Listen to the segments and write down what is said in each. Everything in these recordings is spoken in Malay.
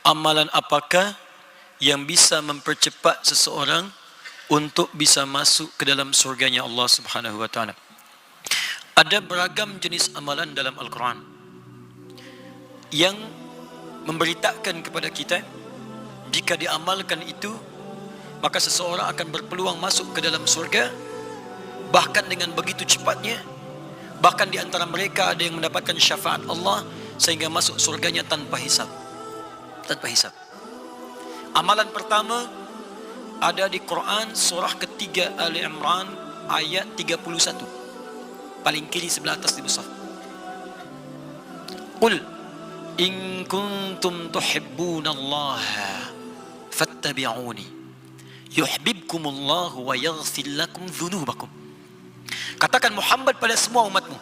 Amalan apakah yang bisa mempercepat seseorang untuk bisa masuk ke dalam surganya Allah Subhanahu wa taala? Ada beragam jenis amalan dalam Al-Quran yang memberitakan kepada kita jika diamalkan itu maka seseorang akan berpeluang masuk ke dalam surga, bahkan dengan begitu cepatnya. Bahkan di antara mereka ada yang mendapatkan syafaat Allah sehingga masuk surganya tanpa hisab. Tanpa hisab. Amalan pertama ada di Quran surah ketiga Ali Imran ayat 31. Paling kiri sebelah atas di mushaf. Qul in kuntum tuhibbunallaha fattabi'uni yuhibbukumullahu wa yaghfir lakum dzunubakum. Katakan Muhammad pada semua umatmu,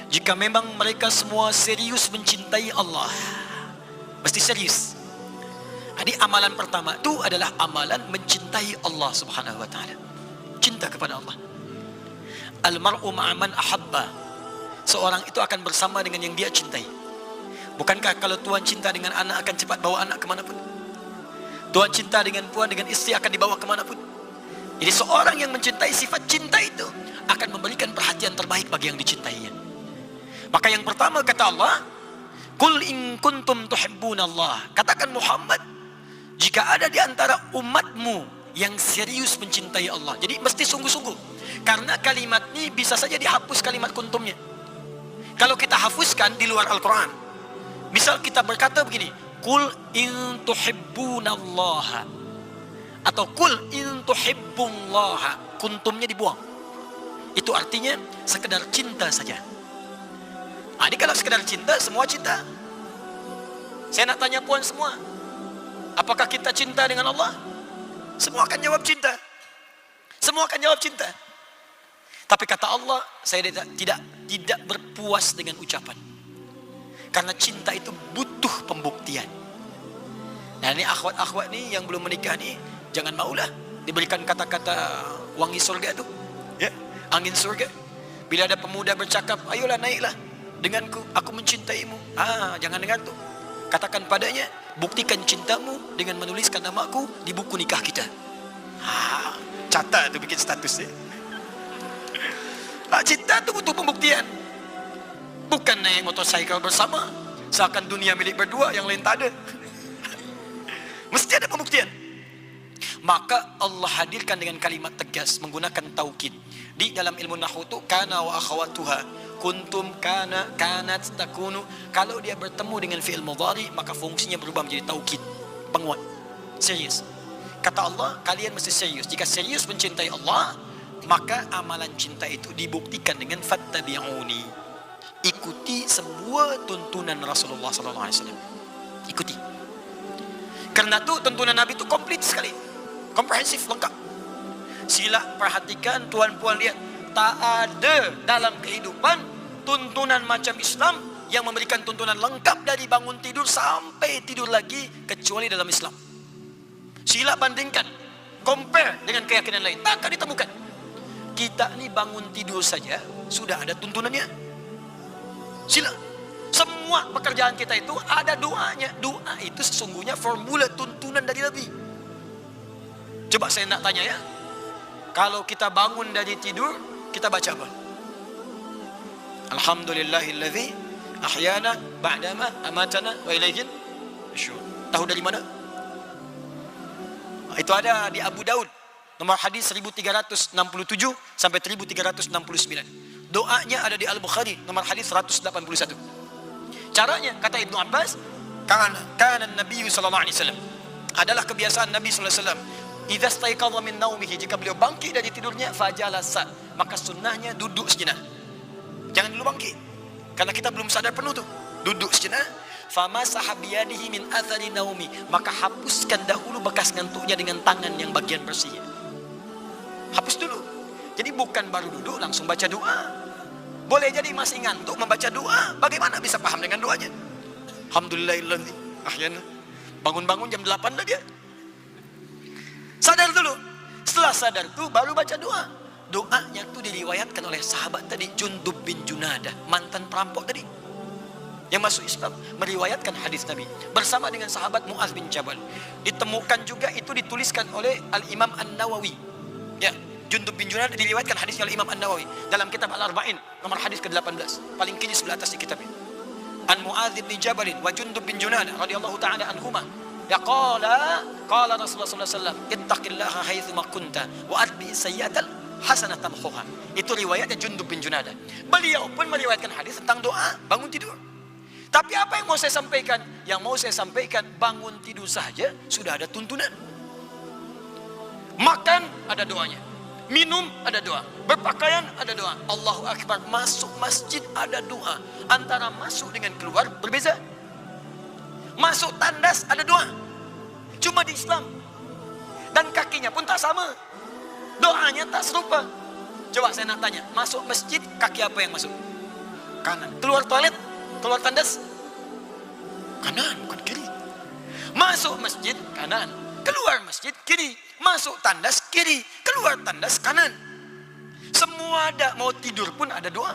jika memang mereka semua serius mencintai Allah, mesti serius. Jadi amalan pertama itu adalah amalan mencintai Allah Subhanahu wa taala. Cinta kepada Allah. Al-mar'u ma'aman ahabba. Seorang itu akan bersama dengan yang dia cintai. Bukankah kalau Tuhan cinta dengan anak akan cepat bawa anak kemanapun? Tuhan cinta dengan puan, dengan istri akan dibawa kemanapun. Jadi seorang yang mencintai sifat cinta itu akan memberikan perhatian terbaik bagi yang dicintainya. Maka yang pertama kata Allah, Qul in kuntum tuhibbunallah. Katakan Muhammad, jika ada di antara umatmu yang serius mencintai Allah. Jadi mesti sungguh-sungguh. Karena kalimat ini bisa saja dihapus kalimat kuntumnya. Kalau kita hapuskan di luar Al-Quran, misal kita berkata begini, Qul in tuhibbunallaha, atau Qul in tuhibbullaha, kuntumnya dibuang. Itu artinya sekedar cinta saja. Jadi kalau sekedar cinta, semua cinta. Saya nak tanya puan semua, apakah kita cinta dengan Allah? Semua akan jawab cinta. Semua akan jawab cinta. Tapi kata Allah, saya tidak berpuas dengan ucapan. Karena cinta itu butuh pembuktian. Nah ini akhwat-akhwat nih yang belum menikah nih, jangan maulah diberikan kata-kata wangi surga itu, ya, angin surga. Bila ada pemuda bercakap, ayolah naiklah denganku, aku mencintaimu. Jangan dengar tuh. Katakan padanya, buktikan cintamu dengan menuliskan namaku di buku nikah kita. Catat tu bikin status ya. Cinta tu butuh pembuktian. Bukan naik motorcycle bersama, seakan dunia milik berdua, yang lain tak ada. Mesti ada pembuktian. Maka Allah hadirkan dengan kalimat tegas menggunakan taukid. Di dalam ilmu nahwu tu kana wa akhawatuha, kuntum, kana, kanat, takunu. Kalau dia bertemu dengan fi'il mudhari, maka fungsinya berubah menjadi taukid, penguat, serius. Kata Allah, kalian mesti serius. Jika serius mencintai Allah, maka amalan cinta itu dibuktikan dengan fattabi'uni. Ikuti semua tuntunan Rasulullah sallallahu alaihi wasallam. Ikuti. Karena itu tuntunan Nabi itu komplit sekali. Komprehensif, lengkap. Sila perhatikan, tuan-puan lihat, tak ada dalam kehidupan tuntunan macam Islam yang memberikan tuntunan lengkap dari bangun tidur sampai tidur lagi kecuali dalam Islam. Sila bandingkan, compare dengan keyakinan lain, takkan ditemukan. Kita ni bangun tidur saja sudah ada tuntunannya. Sila. Semua pekerjaan kita itu ada doanya. Doa itu sesungguhnya formula tuntunan dari Nabi. Coba saya nak tanya ya. Kalau kita bangun dari tidur, kita baca apa? Alhamdulillahilladzi ahyana ba'dama amatana wa ilaihin nusyur. Tahu dari mana? Itu ada di Abu Daud, nomor hadis 1367 sampai 1369. Doanya ada di Al-Bukhari, nomor hadis 181. Caranya, kata Ibnu Abbas, kana Nabi sallallahu alaihi wasallam, adalah kebiasaan Nabi sallallahu alaihi wasallam, idza staiqadha min naumihi, jika beliau bangkit dari tidurnya, fajalasa, maka sunnahnya duduk sejenak. Jangan dulu bangkit, karena kita belum sadar penuh tuh. Duduk sejenak. Famasaha biyadihi min athari naumi, maka hapuskan dahulu bekas ngantuknya dengan tangan yang bagian bersih. Hapus dulu. Jadi bukan baru duduk langsung baca doa. Boleh jadi masih ngantuk membaca doa. Bagaimana bisa paham dengan doanya? Alhamdulillahilladzi ahyana. Bangun-bangun jam 8 dah dia. Sadar dulu. Setelah sadar tuh baru baca doa. Doanya tuh diriwayatkan oleh sahabat tadi, Jundub bin Junadah, mantan perampok tadi. yang masuk Islam meriwayatkan hadis Nabi bersama dengan sahabat Muaz bin Jabal. Ditemukan juga itu dituliskan oleh Al-Imam An-Nawawi. Ya, Jundub bin Junadah diriwayatkan hadisnya oleh Imam An-Nawawi dalam kitab Al-Arba'in nomor hadis ke-18, paling kiri sebelah atas di kitab ini. An Muaz bin Jabal wa Jundub bin Junadah radhiyallahu taala anhuma. Ya qala Rasulullah sallallahu alaihi wasallam, ittaqillaha haitsu ma kunta wa atbi sayyi'atal hasanatan tamhuha. Itu riwayatnya Jundub bin Junadah. Beliau pun meriwayatkan hadis tentang doa bangun tidur. Tapi apa yang mau saya sampaikan? Yang mau saya sampaikan, bangun tidur saja sudah ada tuntunan. Makan ada doanya, minum ada doa, berpakaian ada doa, Allahu Akbar, masuk masjid ada doa. Antara masuk dengan keluar berbeza. Masuk tandas ada doa, cuma di Islam. Dan kakinya pun tak sama, doanya tak serupa. Coba saya nak tanya, masuk masjid kaki apa yang masuk? Kanan. Keluar toilet, keluar tandas, kanan bukan kiri. Masuk masjid kanan, keluar masjid kiri. Masuk tandas kiri, keluar tandas kanan. Semua ada, mau tidur pun ada doa.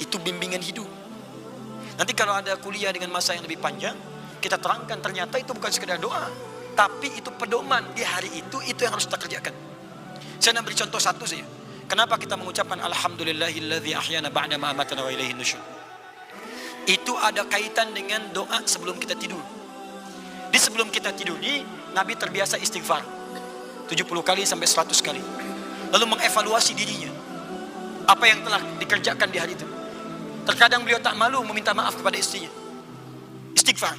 Itu bimbingan hidup. Nanti kalau ada kuliah dengan masa yang lebih panjang, kita terangkan ternyata itu bukan sekedar doa, tapi itu pedoman di hari itu yang harus kita kerjakan. Saya nak beri contoh satu saja. Kenapa kita mengucapkan alhamdulillahilladzi ahyana ba'da ma amatana wa ilaihi nusyur? Itu ada kaitan dengan doa sebelum kita tidur. Di sebelum kita tidur ini, Nabi terbiasa istighfar 70 kali sampai 100 kali. Lalu mengevaluasi dirinya, apa yang telah dikerjakan di hari itu. Terkadang beliau tak malu meminta maaf kepada istrinya. Istighfar.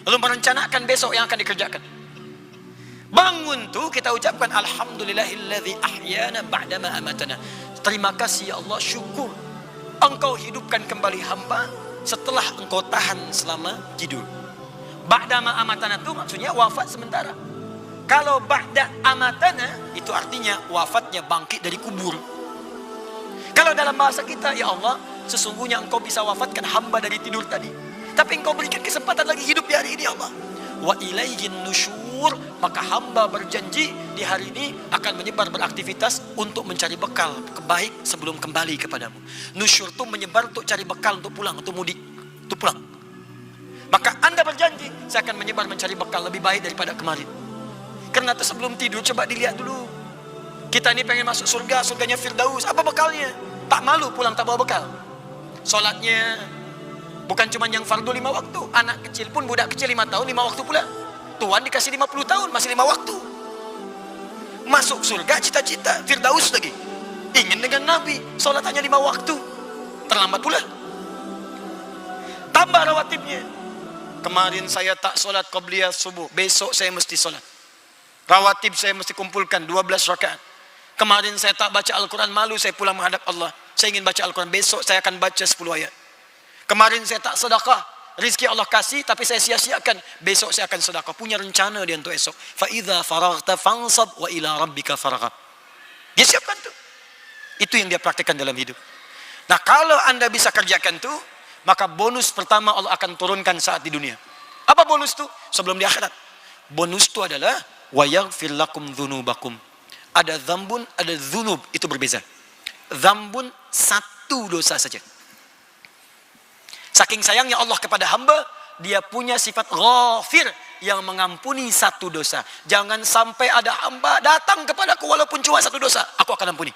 Lalu merencanakan besok yang akan dikerjakan. Bangun tuh kita ucapkan alhamdulillahilladzi ahyana ba'da ma amatana. Terima kasih ya Allah, syukur Engkau hidupkan kembali hamba setelah Engkau tahan selama tidur. Ba'da ma amatana itu maksudnya wafat sementara. Kalau ba'da amatana itu artinya wafatnya bangkit dari kubur. Kalau dalam bahasa kita, ya Allah, sesungguhnya Engkau bisa wafatkan hamba dari tidur tadi, tapi Engkau berikan kesempatan lagi hidup di hari ini, ya Allah. Wa ilaihin nusyur, maka hamba berjanji di hari ini akan menyebar beraktivitas untuk mencari bekal kebaik sebelum kembali kepadamu. Nusyur itu menyebar untuk cari bekal, untuk pulang, untuk mudik, untuk pulang. Maka Anda berjanji, saya akan menyebar mencari bekal lebih baik daripada kemarin. Karena itu sebelum tidur coba dilihat dulu. Kita ini pengen masuk surga, surganya Firdaus, apa bekalnya? Tak malu pulang tak bawa bekal. Solatnya bukan cuma yang fardu 5 waktu. Anak kecil pun, budak kecil 5 tahun 5 waktu pula. Tuhan dikasih 50 tahun masih 5 waktu. Masuk surga cita-cita Firdaus lagi. Ingin dengan Nabi, solat hanya 5 waktu. Terlambat pula. Tambah rawatibnya. Kemarin saya tak solat qabliyah subuh, besok saya mesti solat. Rawatib saya mesti kumpulkan 12 rakaat. Kemarin saya tak baca Al-Quran, malu saya pulang menghadap Allah. Saya ingin baca Al-Quran, besok saya akan baca 10 ayat. Kemarin saya tak sedekah, rizki Allah kasih tapi saya sia-siakan, besok saya akan sedekah. Punya rencana dia untuk esok. Fa idza faraghta fansab wa ila rabbika farghab. Dia siapkan tuh. Itu yang dia praktikkan dalam hidup. Nah, kalau Anda bisa kerjakan tuh, maka bonus pertama Allah akan turunkan saat di dunia. Apa bonus tuh? Sebelum di akhirat. Bonus itu adalah wa yaghfir lakum dzunubakum. Ada dzambun, ada dzunub, itu berbeza. Dzambun satu dosa saja. Saking sayangnya Allah kepada hamba, dia punya sifat ghafir yang mengampuni satu dosa. Jangan sampai ada hamba datang kepadaku walaupun cuma satu dosa, aku akan ampuni.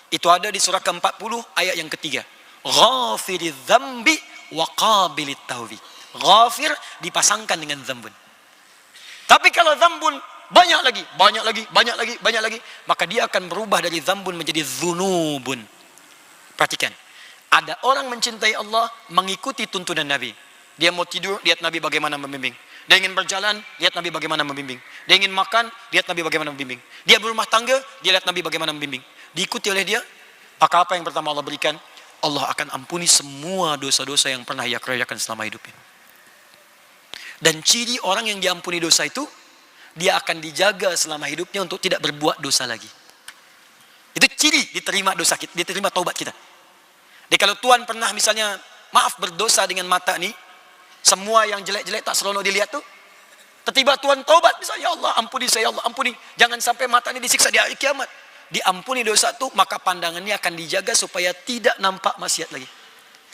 Itu ada di surah ke-40 ayat yang ketiga. Ghafiriz dzambi wa qabilit taubi. Ghafir dipasangkan dengan dzambun. Tapi kalau dzambun banyak lagi, maka dia akan berubah dari dzambun menjadi dzunubun. Perhatikan. Ada orang mencintai Allah, mengikuti tuntunan Nabi. Dia mau tidur, lihat Nabi bagaimana membimbing. Dia ingin berjalan, lihat Nabi bagaimana membimbing. Dia ingin makan, lihat Nabi bagaimana membimbing. Dia berumah tangga, dia lihat Nabi bagaimana membimbing. Diikuti oleh dia, maka apa yang pertama Allah berikan? Allah akan ampuni semua dosa-dosa yang pernah ia kerjakan selama hidupnya. Dan ciri orang yang diampuni dosa itu, dia akan dijaga selama hidupnya untuk tidak berbuat dosa lagi. Itu ciri diterima dosa kita, diterima taubat kita. Jadi kalau Tuhan pernah misalnya, maaf berdosa dengan mata nih, semua yang jelek-jelek tak seronok dilihat tuh, tiba-tiba Tuhan taubat, misalnya, ya Allah ampuni saya, ya Allah ampuni. Jangan sampai mata ini disiksa di hari kiamat. Diampuni dosa tuh, maka pandangannya akan dijaga supaya tidak nampak maksiat lagi.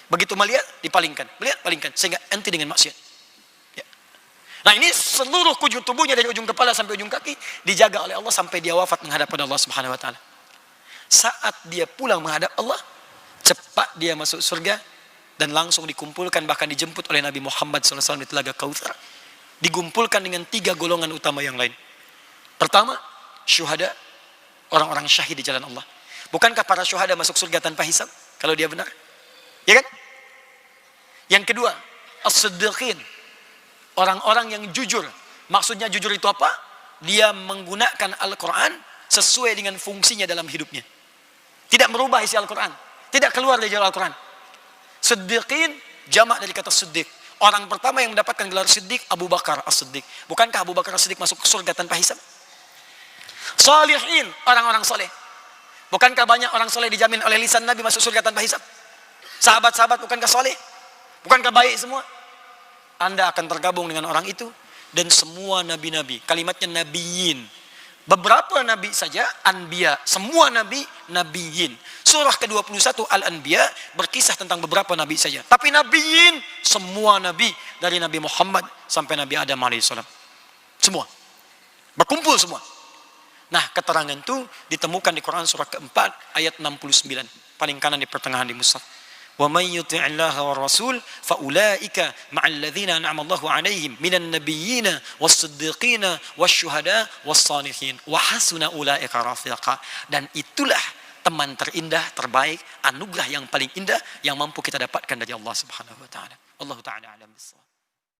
Begitu melihat, dipalingkan. Melihat, palingkan. Sehingga enti dengan maksiat. Ya. Nah ini seluruh ujung tubuhnya dari ujung kepala sampai ujung kaki dijaga oleh Allah sampai dia wafat menghadap pada Allah Subhanahu wa taala. Saat dia pulang menghadap Allah, cepat dia masuk surga dan langsung dikumpulkan, bahkan dijemput oleh Nabi Muhammad SAW di Telaga Kautsar. Dikumpulkan dengan 3 golongan utama yang lain. Pertama, syuhada, orang-orang syahid di jalan Allah. Bukankah para syuhada masuk surga tanpa hisab kalau dia benar? Ya kan? Yang kedua, as-siddiqin, orang-orang yang jujur. Maksudnya jujur itu apa? Dia menggunakan Al-Quran sesuai dengan fungsinya dalam hidupnya. Tidak merubah isi Al-Quran, tidak keluar dari jalur Al-Quran. Siddiqin, jamak dari kata siddiq. Orang pertama yang mendapatkan gelar siddiq, Abu Bakar as-Siddiq. Bukankah Abu Bakar as-Siddiq masuk ke surga tanpa hisab? Salihin, orang-orang soleh. Bukankah banyak orang soleh dijamin oleh lisan Nabi masuk surga tanpa hisab? Sahabat-sahabat bukankah soleh? Bukankah baik semua? Anda akan tergabung dengan orang itu. Dan semua nabi-nabi, kalimatnya nabiyin. Beberapa nabi saja, anbiya. Semua nabi, nabiyin. Surah ke-21 Al-Anbiya berkisah tentang beberapa nabi saja. Tapi nabiyin, semua nabi. Dari Nabi Muhammad sampai Nabi Adam AS. Semua. Berkumpul semua. Nah, keterangan itu ditemukan di Quran surah keempat ayat 69. Paling kanan di pertengahan di mushaf. وَمَنْ يُطِعِ اللَّهَ وَالرَّسُولَ فَأُولَٰئِكَ مَعَ الَّذِينَ أَنْعَمَ اللَّهُ عَلَيْهِمْ مِنَ النَّبِيِّينَ وَالصِّدِّيقِينَ وَالشُّهَدَاءِ وَالصَّالِحِينَ وَحَسُنَ أُولَٰئِكَ رَفِيقًا. Dan itulah teman terindah, terbaik, anugerah yang paling indah yang mampu kita dapatkan dari Allah Subhanahu wa taala. Allah taala alam bissawab.